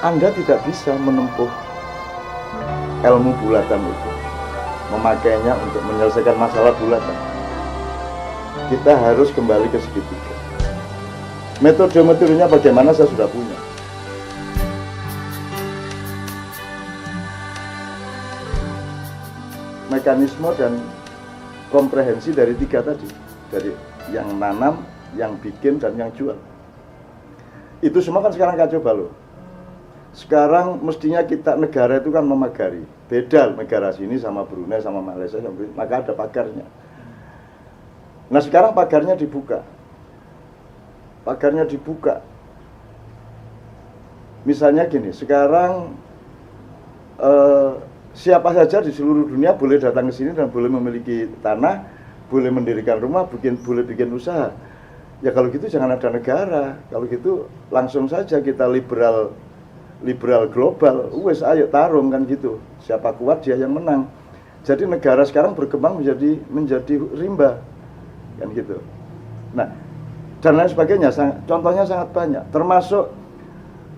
Anda tidak bisa menempuh ilmu bulatan itu, memakainya untuk menyelesaikan masalah bulatan. Kita harus kembali ke segitiga. Metode-metodenya bagaimana saya sudah punya. Mekanisme dan komprehensi dari tiga tadi, dari yang nanam, yang bikin, dan yang jual. Itu semua kan sekarang kacau balau. Sekarang mestinya kita negara itu kan memagari. Beda negara sini sama Brunei sama Malaysia, maka ada pagarnya. Nah sekarang pagarnya dibuka. Pagarnya dibuka. Misalnya gini, sekarang siapa saja di seluruh dunia boleh datang ke sini dan boleh memiliki tanah, boleh mendirikan rumah, boleh bikin usaha. Ya kalau gitu jangan ada negara. Kalau gitu langsung saja kita liberal global. Wes ayo tarung kan gitu. Siapa kuat dia yang menang. Jadi negara sekarang berkembang menjadi rimba kan gitu. Nah, dan lain sebagainya. Contohnya sangat banyak. Termasuk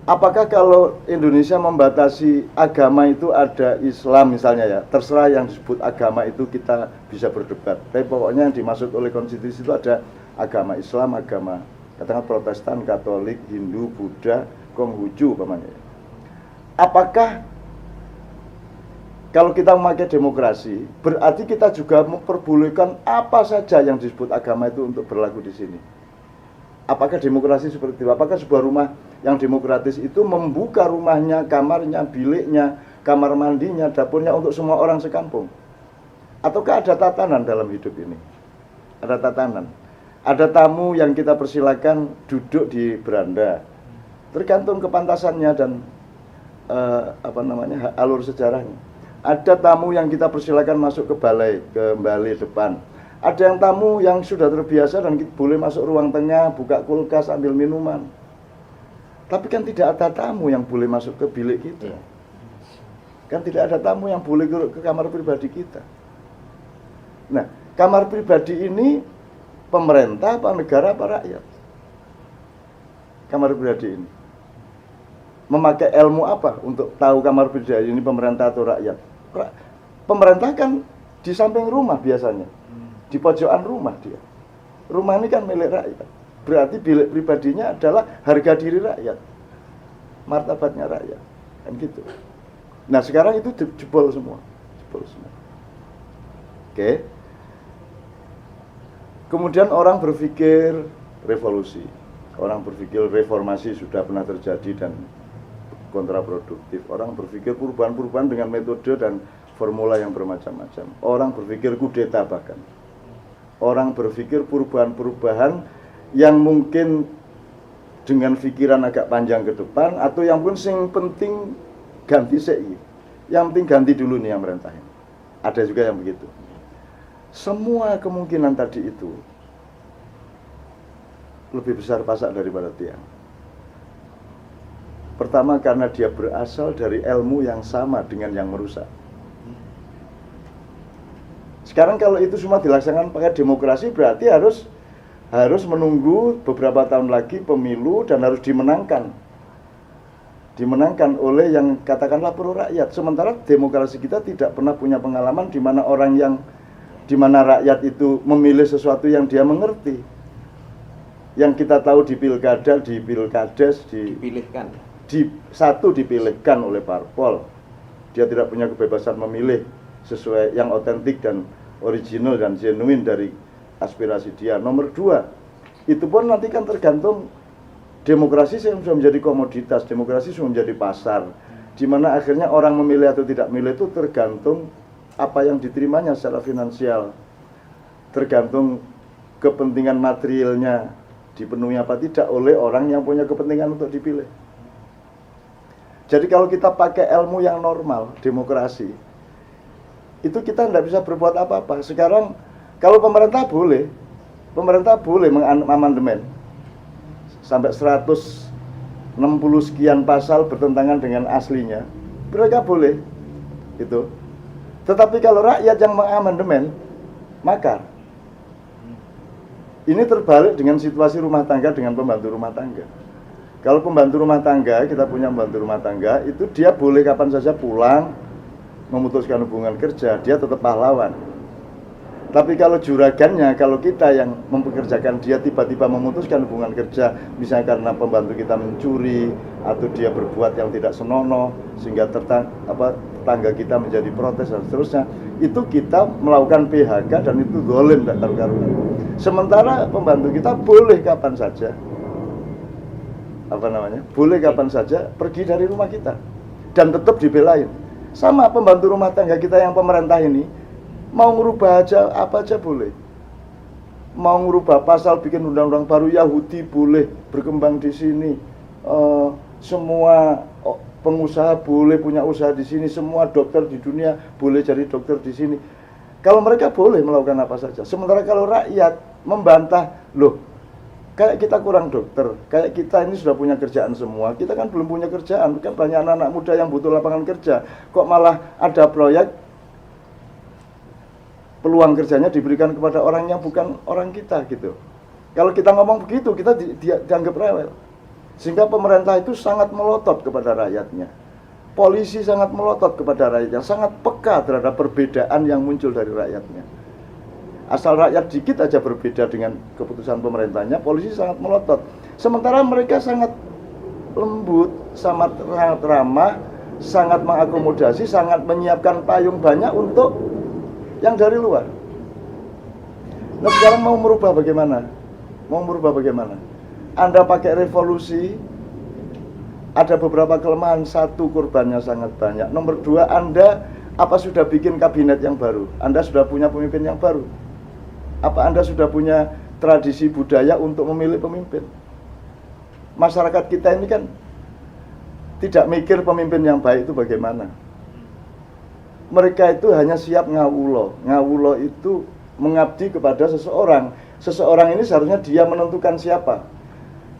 apakah kalau Indonesia membatasi agama itu ada Islam misalnya ya, terserah yang disebut agama itu kita bisa berdebat. Tapi pokoknya yang dimaksud oleh konstitusi itu ada agama Islam, agama katakan Protestan, Katolik, Hindu, Buddha, Konghucu umpamanya. Apakah kalau kita memakai demokrasi berarti kita juga memperbolehkan apa saja yang disebut agama itu untuk berlaku di sini? Apakah demokrasi seperti itu? Apakah sebuah rumah yang demokratis itu membuka rumahnya, kamarnya, biliknya, kamar mandinya, dapurnya untuk semua orang sekampung? Ataukah ada tatanan dalam hidup ini? Ada tatanan. Ada tamu yang kita persilakan duduk di beranda. Tergantung kepantasannya dan alur sejarahnya. Ada tamu yang kita persilakan masuk ke balai depan. Ada yang tamu yang sudah terbiasa dan boleh masuk ruang tengah, buka kulkas, ambil minuman. Tapi kan tidak ada tamu yang boleh masuk ke bilik kita. Kan tidak ada tamu yang boleh ke kamar pribadi kita. Nah, kamar pribadi ini pemerintah, apa negara, apa rakyat? Kamar pribadi ini memakai ilmu apa untuk tahu kamar pribadi ini pemerintah atau rakyat? Pemerintah kan di samping rumah biasanya, di pojokan rumah dia. Rumah ini kan milik rakyat. Berarti bilik pribadinya adalah harga diri rakyat, martabatnya rakyat, kan gitu. Nah sekarang itu jebol semua. Oke. Kemudian orang berpikir revolusi, orang berpikir reformasi sudah pernah terjadi dan kontraproduktif. Orang berpikir perubahan-perubahan dengan metode dan formula yang bermacam-macam. Orang berpikir kudeta bahkan. Orang berpikir perubahan-perubahan yang mungkin dengan pikiran agak panjang ke depan, atau yang pun sing penting ganti sih. Yang penting ganti dulu nih yang merintahin. Ada juga yang begitu. Semua kemungkinan tadi itu lebih besar pasak daripada tiang. Pertama karena dia berasal dari ilmu yang sama dengan yang merusak. Sekarang kalau itu semua dilaksanakan pakai demokrasi berarti harus menunggu beberapa tahun lagi pemilu dan harus dimenangkan oleh yang katakanlah pro rakyat. Sementara demokrasi kita tidak pernah punya pengalaman di mana rakyat itu memilih sesuatu yang dia mengerti. Yang kita tahu di pilkada, di pilkades, dipilihkan oleh parpol. Dia tidak punya kebebasan memilih sesuai yang otentik dan original dan genuine dari aspirasi dia. Nomor 2, itu pun nanti kan tergantung demokrasi sudah menjadi komoditas, demokrasi sudah menjadi pasar, di mana akhirnya orang memilih atau tidak memilih itu tergantung apa yang diterimanya secara finansial, tergantung kepentingan materialnya dipenuhi apa tidak oleh orang yang punya kepentingan untuk dipilih. Jadi kalau kita pakai ilmu yang normal, demokrasi, itu kita tidak bisa berbuat apa-apa. Sekarang kalau pemerintah boleh mengamandemen sampai 160 sekian pasal bertentangan dengan aslinya, mereka boleh itu. Tetapi kalau rakyat yang mengamandemen, makar. Ini terbalik dengan situasi rumah tangga dengan pembantu rumah tangga. Kalau pembantu rumah tangga, kita punya pembantu rumah tangga, itu dia boleh kapan saja pulang, memutuskan hubungan kerja, dia tetap pahlawan. Tapi kalau juragannya, kalau kita yang mempekerjakan dia tiba-tiba memutuskan hubungan kerja, misalnya karena pembantu kita mencuri atau dia berbuat yang tidak senonoh sehingga tetangga kita menjadi protes dan seterusnya, itu kita melakukan PHK dan itu zalim tidak karu-karuan. Sementara pembantu kita boleh kapan saja boleh kapan saja pergi dari rumah kita dan tetap dibelain. Sama pembantu rumah tangga kita yang pemerintah ini, mau ngubah aja apa aja boleh. Mau ngubah pasal, bikin undang-undang baru, Yahudi boleh berkembang di sini. Semua pengusaha boleh punya usaha di sini, semua dokter di dunia boleh jadi dokter di sini. Kalau mereka boleh melakukan apa saja. Sementara kalau rakyat membantah, loh, kayak kita kurang dokter, kayak kita ini sudah punya kerjaan semua, kita kan belum punya kerjaan, kan banyak anak-anak muda yang butuh lapangan kerja, kok malah ada proyek peluang kerjanya diberikan kepada orang yang bukan orang kita gitu. Kalau kita ngomong begitu, kita dianggap rewel. Sehingga pemerintah itu sangat melotot kepada rakyatnya. Polisi sangat melotot kepada rakyatnya, sangat peka terhadap perbedaan yang muncul dari rakyatnya. Asal rakyat dikit aja berbeda dengan keputusan pemerintahnya, polisi sangat melotot. Sementara mereka sangat lembut, sangat ramah, sangat mengakomodasi, sangat menyiapkan payung banyak untuk yang dari luar. Nah sekarang mau merubah bagaimana? Mau merubah bagaimana? Anda pakai revolusi, ada beberapa kelemahan. Satu, korbannya sangat banyak. Nomor dua, Anda apa sudah bikin kabinet yang baru? Anda sudah punya pemimpin yang baru? Apa Anda sudah punya tradisi budaya untuk memilih pemimpin? Masyarakat kita ini kan tidak mikir pemimpin yang baik itu bagaimana. Mereka itu hanya siap ngawulo. Ngawulo itu mengabdi kepada seseorang. Seseorang ini seharusnya dia menentukan siapa.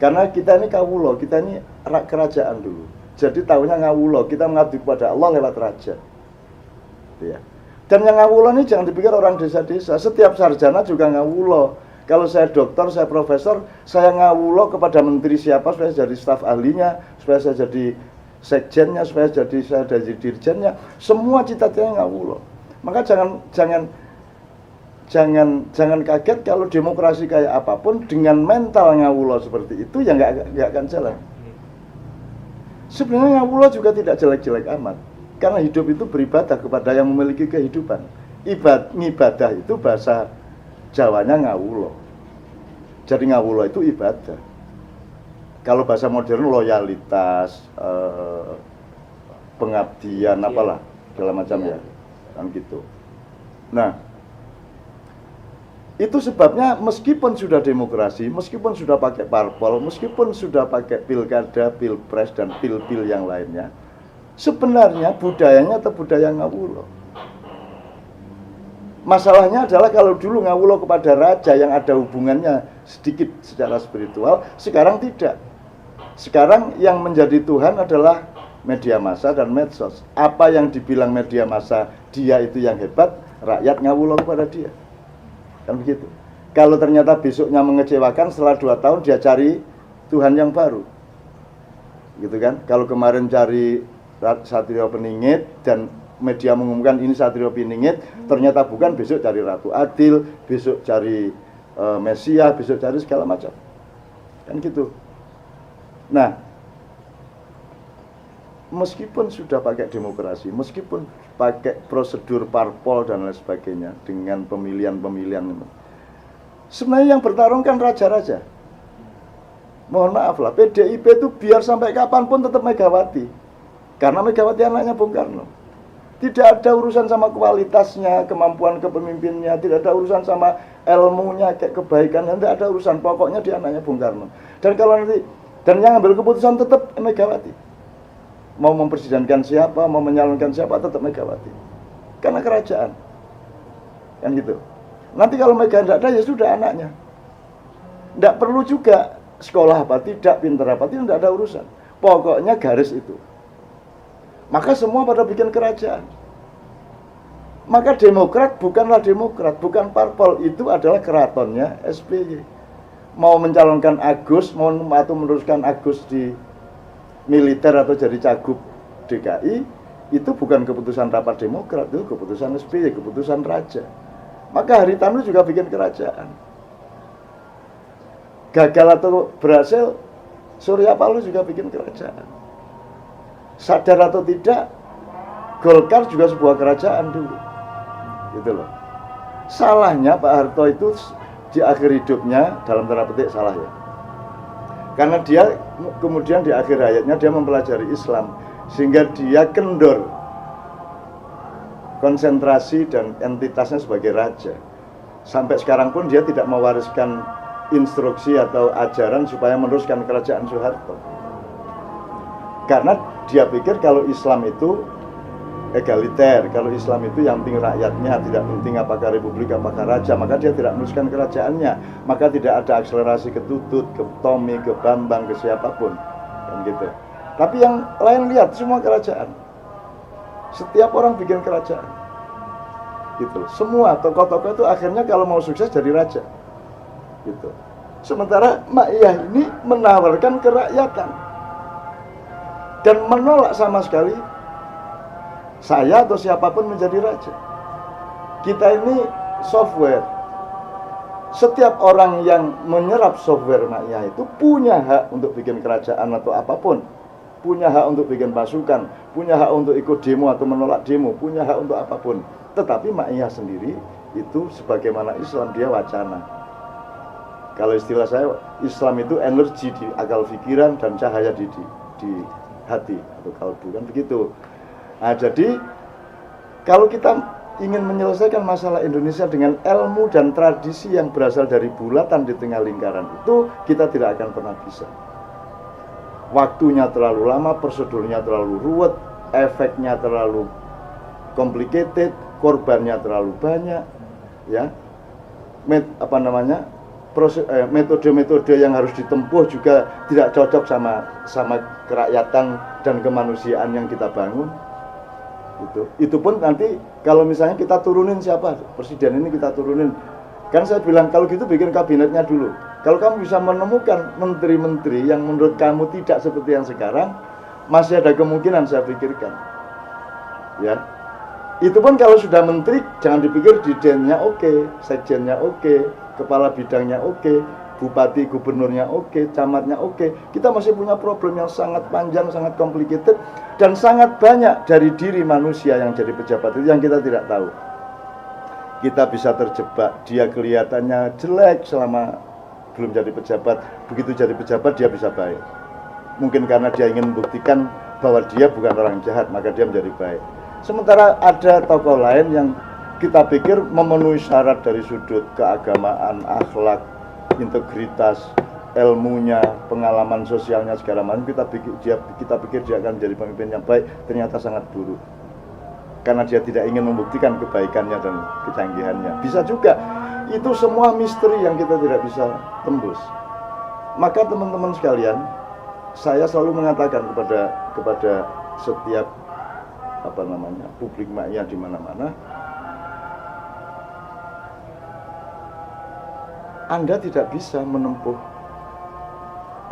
Karena kita ini kawulo, kita ini kerajaan dulu. Jadi tahunya ngawulo, kita mengabdi kepada Allah lewat raja. Ya. Dan yang ngawulo ini jangan dipikir orang desa-desa. Setiap sarjana juga ngawulo. Kalau saya dokter, saya profesor, saya ngawulo kepada menteri siapa supaya jadi staf ahlinya, supaya saya jadi sekjennya, supaya saya jadi dirjennya. Semua cita-citanya ngawulo. Maka jangan kaget kalau demokrasi kayak apapun dengan mental ngawulo seperti itu ya nggak akan jalan. Sebenarnya ngawulo juga tidak jelek-jelek amat. Karena hidup itu beribadah kepada yang memiliki kehidupan. Ibadah itu bahasa Jawanya ngawulo. Jadi ngawulo itu ibadah. Kalau bahasa modern loyalitas, pengabdian, apalah segala macam ya, kan gitu. Nah, itu sebabnya meskipun sudah demokrasi, meskipun sudah pakai parpol, meskipun sudah pakai pilkada, pilpres dan pil-pil yang lainnya, sebenarnya budayanya atau budaya ngawulo. Masalahnya adalah kalau dulu ngawulo kepada raja yang ada hubungannya sedikit secara spiritual, sekarang tidak. Sekarang yang menjadi Tuhan adalah media massa dan medsos. Apa yang dibilang media massa, dia itu yang hebat, rakyat ngawulo kepada dia. Kan begitu. Kalau ternyata besoknya mengecewakan, setelah 2 tahun dia cari Tuhan yang baru. Gitu kan. Kalau kemarin cari Satrio Peningit dan media mengumumkan ini Satrio Peningit, ternyata bukan, besok cari Ratu Adil, besok cari Mesias, besok cari segala macam. Kan gitu. Nah, meskipun sudah pakai demokrasi, meskipun pakai prosedur parpol dan lain sebagainya dengan pemilihan-pemilihan, sebenarnya yang bertarung kan raja-raja. Mohon maaf lah, PDIP itu biar sampai kapanpun tetap Megawati. Karena Megawati anaknya Bung Karno. Tidak ada urusan sama kualitasnya, kemampuan kepemimpinnya, tidak ada urusan sama ilmunya, kayak kebaikannya, tidak ada urusan. Pokoknya dia anaknya Bung Karno. Dan kalau nanti, dan yang ambil keputusan tetap Megawati. Mau mempresidenkan siapa, mau menyalonkan siapa, tetap Megawati. Karena kerajaan. Kan gitu. Nanti kalau Mega tidak ada, ya sudah anaknya. Tidak perlu juga sekolah apa, tidak pintar apa, tidak ada urusan. Pokoknya garis itu. Maka semua pada bikin kerajaan. Maka Demokrat bukanlah Demokrat, bukan parpol, itu adalah keratonnya SBY. mau mencalonkan Agus, mau atau meneruskan Agus di militer atau jadi cagup DKI, itu bukan keputusan rapat Demokrat, itu keputusan SBY, keputusan raja. Maka Haritanu juga bikin kerajaan. Gagal atau berhasil, Surya Paloh juga bikin kerajaan. Sadar atau tidak, Golkar juga sebuah kerajaan dulu. Gitu loh. Salahnya Pak Harto itu di akhir hidupnya, dalam tanda petik salah ya, karena dia kemudian di akhir hayatnya dia mempelajari Islam, sehingga dia kendor konsentrasi dan entitasnya sebagai raja. Sampai sekarang pun dia tidak mewariskan instruksi atau ajaran supaya meneruskan kerajaan Soeharto, karena dia pikir kalau Islam itu egaliter, kalau Islam itu yang penting rakyatnya, tidak penting apakah republik apakah raja, maka dia tidak meneruskan kerajaannya, maka tidak ada akselerasi ke Tutut, ke Tommy, ke Bambang, ke siapapun, kan gitu. Tapi yang lain lihat semua kerajaan, setiap orang bikin kerajaan, gitu. Semua tokoh-tokoh itu akhirnya kalau mau sukses jadi raja, gitu. Sementara Ma'iyah ini menawarkan kerakyatan dan menolak sama sekali saya atau siapapun menjadi raja. Kita ini software. Setiap orang yang menyerap software Ma'iyah itu punya hak untuk bikin kerajaan atau apapun. Punya hak untuk bikin pasukan, punya hak untuk ikut demo atau menolak demo, punya hak untuk apapun. Tetapi Ma'iyah sendiri itu sebagaimana Islam, dia wacana. Kalau istilah saya, Islam itu energi di akal pikiran dan cahaya di hati atau kalbu, kan begitu. Nah, jadi kalau kita ingin menyelesaikan masalah Indonesia dengan ilmu dan tradisi yang berasal dari bulatan di tengah lingkaran itu, kita tidak akan pernah bisa. Waktunya terlalu lama, prosedurnya terlalu ruwet, efeknya terlalu complicated, korbannya terlalu banyak, ya. Metode-metode yang harus ditempuh juga tidak cocok sama kerakyatan dan kemanusiaan yang kita bangun. Itu pun nanti kalau misalnya kita turunin siapa, presiden ini kita turunin, kan saya bilang kalau gitu bikin kabinetnya dulu. Kalau kamu bisa menemukan menteri-menteri yang menurut kamu tidak seperti yang sekarang, masih ada kemungkinan saya pikirkan, ya. Itu pun kalau sudah menteri, jangan dipikir dirjennya oke, sekjennya oke, kepala bidangnya oke, bupati, gubernurnya oke, camatnya oke. Kita masih punya problem yang sangat panjang, sangat complicated, dan sangat banyak dari diri manusia yang jadi pejabat itu yang kita tidak tahu. Kita bisa terjebak, dia kelihatannya jelek selama belum jadi pejabat, begitu jadi pejabat dia bisa baik. Mungkin karena dia ingin membuktikan bahwa dia bukan orang jahat, maka dia menjadi baik. Sementara ada tokoh lain yang kita pikir memenuhi syarat dari sudut keagamaan, akhlak, integritas, ilmunya, pengalaman sosialnya segala macam, kita pikir dia akan menjadi pemimpin yang baik, ternyata sangat buruk. Karena dia tidak ingin membuktikan kebaikannya dan kecanggihannya. Bisa juga, itu semua misteri yang kita tidak bisa tembus. Maka teman-teman sekalian, saya selalu mengatakan kepada setiap publik Ma'iyah di mana-mana, Anda tidak bisa menempuh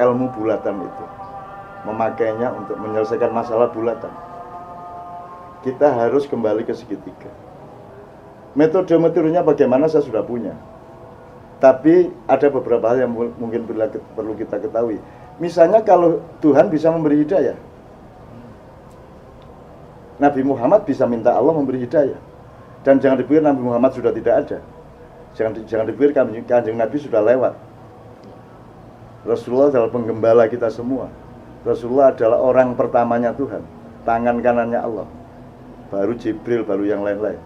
ilmu bulatan itu, memakainya untuk menyelesaikan masalah bulatan. Kita harus kembali ke segitiga. Metode-metodenya bagaimana saya sudah punya, tapi ada beberapa hal yang mungkin perlu kita ketahui. Misalnya kalau Tuhan bisa memberi hidayah, Nabi Muhammad bisa minta Allah memberi hidayah. Dan jangan dipikir Nabi Muhammad sudah tidak ada. Jangan dipikir Kanjeng Nabi sudah lewat. Rasulullah adalah penggembala kita semua. Rasulullah adalah orang pertamanya Tuhan, tangan kanannya Allah. Baru Jibril, baru yang lain-lain.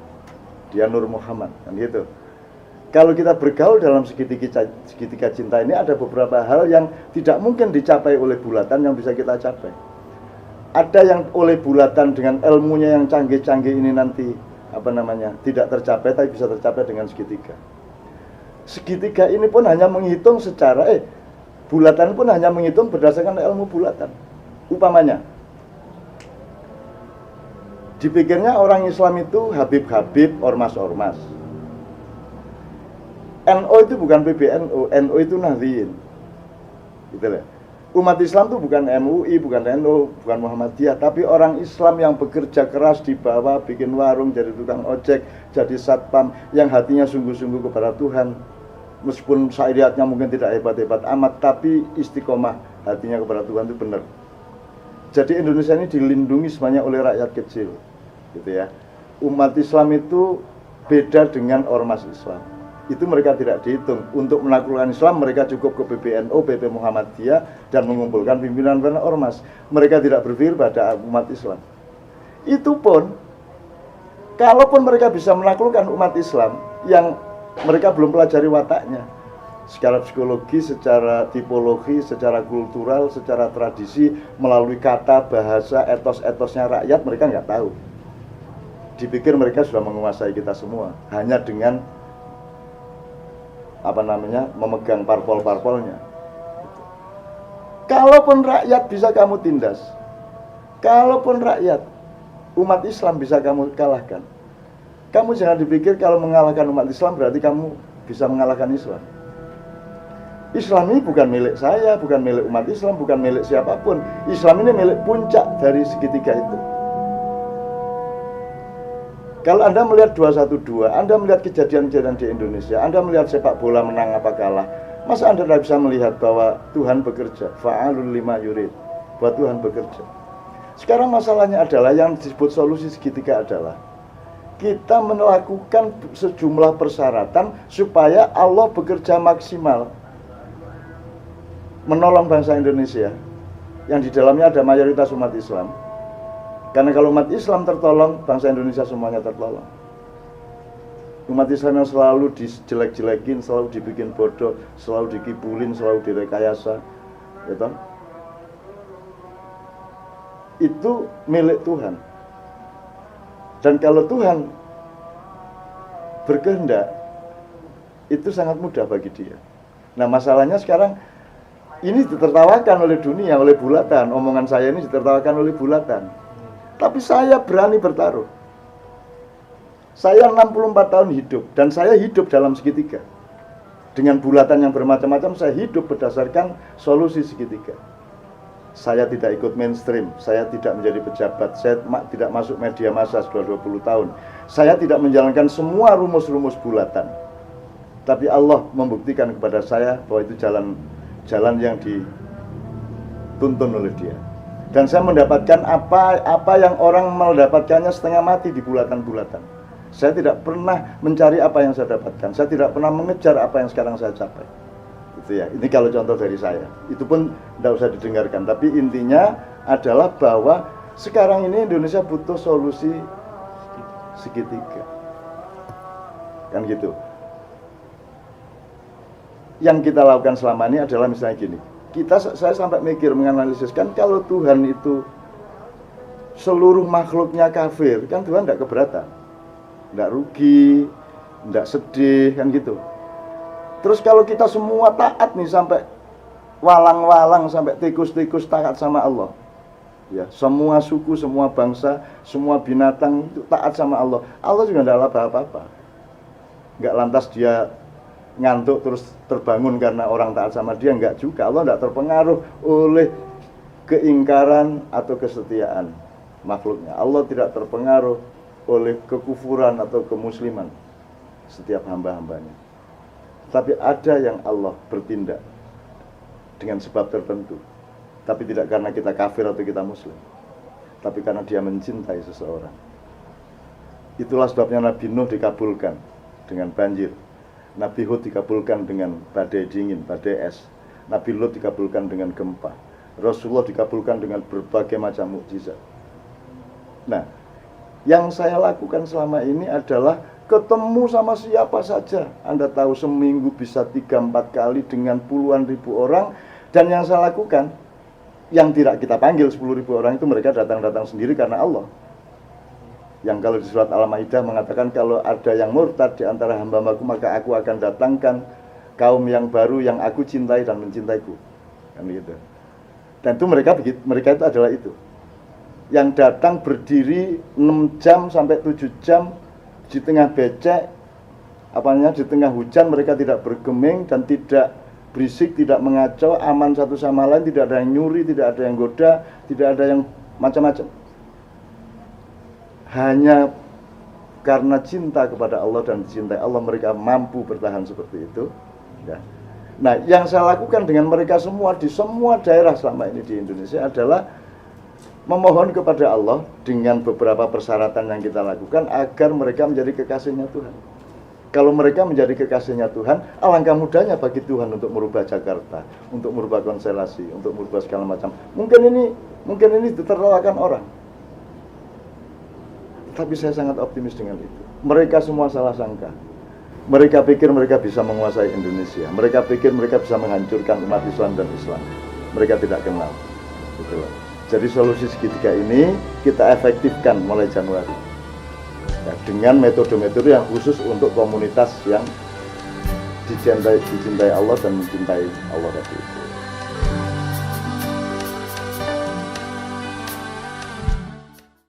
Dia Nur Muhammad, kan gitu. Kalau kita bergaul dalam segitiga cinta ini, ada beberapa hal yang tidak mungkin dicapai oleh bulatan yang bisa kita capai. Ada yang oleh bulatan dengan ilmunya yang canggih-canggih ini nanti tidak tercapai, tapi bisa tercapai dengan segitiga. Segitiga ini pun hanya menghitung secara bulatan pun hanya menghitung berdasarkan ilmu bulatan. Umpamanya, dipikirnya orang Islam itu Habib-habib, ormas-ormas. NO itu bukan PBNU, NO itu Nahdliyin. Gitu lah. Umat Islam itu bukan MUI, bukan NU, bukan Muhammadiyah, tapi orang Islam yang bekerja keras di bawah, bikin warung, jadi tukang ojek, jadi satpam, yang hatinya sungguh-sungguh kepada Tuhan. Meskipun syariatnya mungkin tidak hebat-hebat amat, tapi istiqomah hatinya kepada Tuhan itu benar. Jadi Indonesia ini dilindungi semuanya oleh rakyat kecil, gitu ya. Umat Islam itu beda dengan ormas Islam. Itu mereka tidak dihitung. Untuk menaklukkan Islam mereka cukup ke PBNU, PP Muhammadiyah dan mengumpulkan pimpinan ormas. Mereka tidak berpikir pada umat Islam. Itu pun, kalaupun mereka bisa menaklukkan umat Islam yang mereka belum pelajari wataknya, secara psikologi, secara tipologi, secara kultural, secara tradisi, melalui kata, bahasa, etos-etosnya rakyat, mereka nggak tahu. Dipikir mereka sudah menguasai kita semua hanya dengan memegang parpol-parpolnya. Kalaupun rakyat bisa kamu tindas, kalaupun rakyat umat Islam bisa kamu kalahkan, kamu jangan dipikir kalau mengalahkan umat Islam berarti kamu bisa mengalahkan Islam. Islam ini bukan milik saya, bukan milik umat Islam, bukan milik siapapun. Islam ini milik puncak dari segitiga itu. Kalau Anda melihat 212, Anda melihat kejadian-kejadian di Indonesia, Anda melihat sepak bola menang apa kalah, masa Anda tidak bisa melihat bahwa Tuhan bekerja, fa'alul lima yurid, bahwa Tuhan bekerja. Sekarang masalahnya adalah yang disebut solusi segitiga adalah kita melakukan sejumlah persyaratan supaya Allah bekerja maksimal menolong bangsa Indonesia yang di dalamnya ada mayoritas umat Islam. Karena kalau umat Islam tertolong, bangsa Indonesia semuanya tertolong. Umat Islam yang selalu dijelek-jelekin, selalu dibikin bodoh, selalu dikibulin, selalu direkayasa, gitu. Itu milik Tuhan. Dan kalau Tuhan berkehendak, itu sangat mudah bagi dia. Nah masalahnya sekarang, ini ditertawakan oleh dunia, oleh bulatan. Omongan saya ini ditertawakan oleh bulatan. Tapi saya berani bertaruh. Saya 64 tahun hidup, dan saya hidup dalam segitiga. Dengan bulatan yang bermacam-macam, saya hidup berdasarkan solusi segitiga. Saya tidak ikut mainstream, saya tidak menjadi pejabat, saya tidak masuk media massa setelah 20 tahun. Saya tidak menjalankan semua rumus-rumus bulatan. Tapi Allah membuktikan kepada saya bahwa itu jalan yang dituntun oleh Dia. Dan saya mendapatkan apa yang orang mendapatkannya setengah mati di bulatan-bulatan. Saya tidak pernah mencari apa yang saya dapatkan. Saya tidak pernah mengejar apa yang sekarang saya capai. Itu ya. Ini kalau contoh dari saya. Itu pun tidak usah didengarkan. Tapi intinya adalah bahwa sekarang ini Indonesia butuh solusi segitiga. Kan gitu. Yang kita lakukan selama ini adalah misalnya gini. Saya sampai mikir menganalisis, kan kalau Tuhan itu seluruh makhluknya kafir, kan Tuhan tidak keberatan, tidak rugi, tidak sedih, kan gitu. Terus kalau kita semua taat nih, sampai walang-walang, sampai tikus-tikus taat sama Allah, ya, semua suku, semua bangsa, semua binatang itu taat sama Allah, Allah juga tidak apa-apa. Nggak lantas dia ngantuk terus terbangun karena orang taat sama dia, enggak juga. Allah tidak terpengaruh oleh keingkaran atau kesetiaan makhluknya. Allah tidak terpengaruh oleh kekufuran atau kemusliman setiap hamba-hambanya. Tapi ada yang Allah bertindak dengan sebab tertentu, tapi tidak karena kita kafir atau kita muslim, tapi karena dia mencintai seseorang. Itulah sebabnya Nabi Nuh dikabulkan dengan banjir, Nabi Hud dikabulkan dengan badai dingin, badai es. Nabi Lut dikabulkan dengan gempa. Rasulullah dikabulkan dengan berbagai macam mukjizat. Nah, yang saya lakukan selama ini adalah ketemu sama siapa saja. Anda tahu seminggu bisa 3-4 kali dengan puluhan ribu orang. Dan yang saya lakukan, yang tidak kita panggil 10.000 orang itu, mereka datang-datang sendiri karena Allah. Yang kalau di surat Al-Maidah mengatakan kalau ada yang murtad di antara hamba-hambaku, maka aku akan datangkan kaum yang baru yang aku cintai dan mencintaiku. Kan gitu. Dan itu mereka itu adalah itu. Yang datang berdiri 6 jam sampai 7 jam di tengah becek, apanya di tengah hujan mereka tidak bergeming dan tidak berisik, tidak mengacau, aman satu sama lain, tidak ada yang nyuri, tidak ada yang goda, tidak ada yang macam-macam. Hanya karena cinta kepada Allah dan dicintai Allah mereka mampu bertahan seperti itu. Ya. Nah, yang saya lakukan dengan mereka semua di semua daerah selama ini di Indonesia adalah memohon kepada Allah dengan beberapa persyaratan yang kita lakukan agar mereka menjadi kekasihnya Tuhan. Kalau mereka menjadi kekasihnya Tuhan, alangkah mudahnya bagi Tuhan untuk merubah Jakarta, untuk merubah konstelasi, untuk merubah segala macam. Mungkin ini ditertawakan orang. Tapi saya sangat optimis dengan itu. Mereka semua salah sangka. Mereka pikir mereka bisa menguasai Indonesia. Mereka pikir mereka bisa menghancurkan umat Islam dan Islam. Mereka tidak kenal. Gitu. Jadi solusi segitiga ini kita efektifkan mulai Januari. Ya, dengan metode-metode yang khusus untuk komunitas yang dicintai Allah dan mencintai Allah tadi itu.